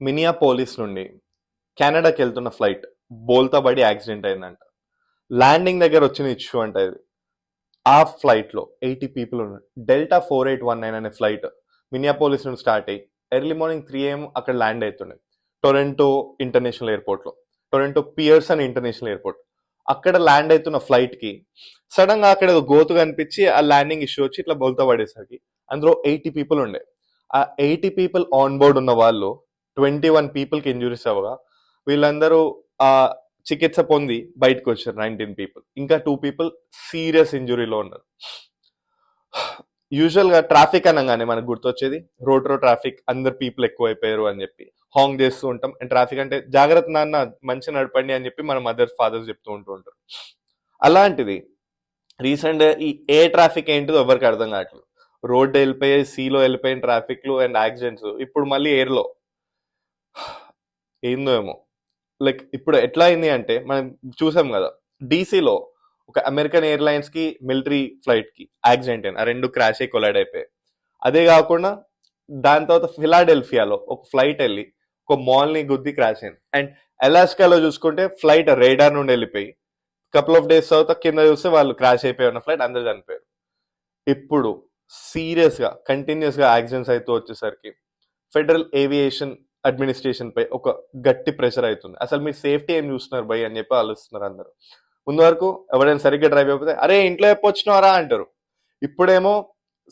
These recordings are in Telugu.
మినియాపోలిస్ నుండి కెనడాకి వెళ్తున్న ఫ్లైట్ బోల్తా పడి యాక్సిడెంట్ అయిందంట. ల్యాండింగ్ దగ్గర వచ్చిన ఇష్యూ అంట ఇది. ఆ ఫ్లైట్ లో 80 పీపుల్ ఉన్నారు. డెల్టా 4819 అనే ఫ్లైట్ మినియాపోలిస్ నుండి స్టార్ట్ అయ్యి ఎర్లీ మార్నింగ్ 3 AM అక్కడ ల్యాండ్ అవుతుండే టొరంటో ఇంటర్నేషనల్ ఎయిర్పోర్ట్ లో, టొరంటో పియర్సన్ ఇంటర్నేషనల్ ఎయిర్పోర్ట్. అక్కడ ల్యాండ్ అవుతున్న ఫ్లైట్ కి సడన్ గా అక్కడ గోతు కనిపించి ఆ ల్యాండింగ్ ఇష్యూ వచ్చి ఇట్లా బోల్తా పడేసరికి అందులో 80 పీపుల్ ఉండే. ఆ 80 పీపుల్ ఆన్ బోర్డ్ ఉన్న వాళ్ళు 21 పీపుల్ కి ఇంజురీస్ అవ్వగా వీళ్ళందరూ ఆ చికిత్స పొంది బయటకు వచ్చారు. 19 పీపుల్, ఇంకా 2 పీపుల్ సీరియస్ ఇంజురీలో ఉన్నారు. యూజువల్ గా ట్రాఫిక్ అనగానే మనకు గుర్తొచ్చేది రోడ్ ట్రాఫిక్, అందరు పీపుల్ ఎక్కువైపోయారు అని చెప్పి హాంగ్ చేస్తూ ఉంటాం. అండ్ ట్రాఫిక్ అంటే జాగ్రత్త నాన్న, మంచి నడపండి అని చెప్పి మన మదర్స్ ఫాదర్స్ చెప్తూ ఉంటారు. అలాంటిది రీసెంట్ ఈ ఎయిర్ ట్రాఫిక్ ఏంటిదో ఎవరికి అర్థం కావట్లేదు. రోడ్డు వెళ్ళిపోయి సీలో వెళ్ళిపోయిన ట్రాఫిక్లు అండ్ యాక్సిడెంట్స్ ఇప్పుడు మళ్ళీ ఎయిర్లో ఏందో ఏమో. లైక్ ఇప్పుడు ఎట్లా అయింది అంటే మనం చూసాం కదా, డీసీలో ఒక అమెరికన్ ఎయిర్లైన్స్ కి మిలిటరీ ఫ్లైట్ కి యాక్సిడెంట్ అయింది. ఆ రెండు క్రాష్ అయ్యి కొలైడ్ అయిపోయాయి. అదే కాకుండా దాని తర్వాత ఫిలాడెల్ఫియాలో ఒక ఫ్లైట్ వెళ్ళి ఒక మాల్ ని గుద్ది క్రాష్ అయింది. అండ్ అలాస్కాలో చూసుకుంటే ఫ్లైట్ రేడార్ నుండి వెళ్ళిపోయి కపుల్ ఆఫ్ డేస్ తర్వాత కింద చూస్తే వాళ్ళు క్రాష్ అయిపోయి ఉన్న ఫ్లైట్ అందరు చనిపోయారు. ఇప్పుడు సీరియస్ గా కంటిన్యూస్ గా యాక్సిడెంట్స్ అవుతూ వచ్చేసరికి ఫెడరల్ ఏవియేషన్ అడ్మినిస్ట్రేషన్ పై ఒక గట్టి ప్రెషర్ అవుతుంది. అసలు మీరు సేఫ్టీ ఏం చూస్తున్నారు భయ్ అని చెప్పి ఆలోచిస్తున్నారు అందరూ. ముందు వరకు ఎవరైనా సరిగ్గా డ్రైవ్ అయిపోతే అరే ఇంట్లో ఎప్పుడు వచ్చినారా అంటారు. ఇప్పుడేమో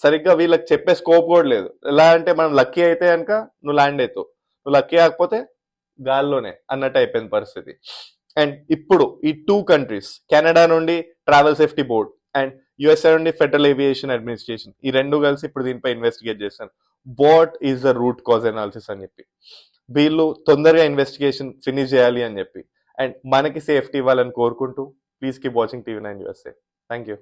సరిగ్గా వీళ్ళకి చెప్పే స్కోప్ కూడా లేదు. ఎలా అంటే మనం లక్కీ అయితే కనుక నువ్వు ల్యాండ్ అవుతావు, నువ్వు లక్కీ కాకపోతే గాల్లోనే అన్నట్టు అయిపోయింది పరిస్థితి. అండ్ ఇప్పుడు ఈ 2 కంట్రీస్, కెనడా నుండి travel safety board and USA నుండి ఫెడరల్ ఏవియేషన్ అడ్మినిస్ట్రేషన్, ఈ రెండు కలిసి ఇప్పుడు దీనిపై ఇన్వెస్టిగేట్ చేస్తారు. What is the root cause analysis అని చెప్పి వీళ్ళు తొందరగా ఇన్వెస్టిగేషన్ ఫినిష్ చేయాలి అని చెప్పి అండ్ మనకి సేఫ్టీ ఇవ్వాలని కోరుకుంటూ please keep watching TV9 USA. Thank you.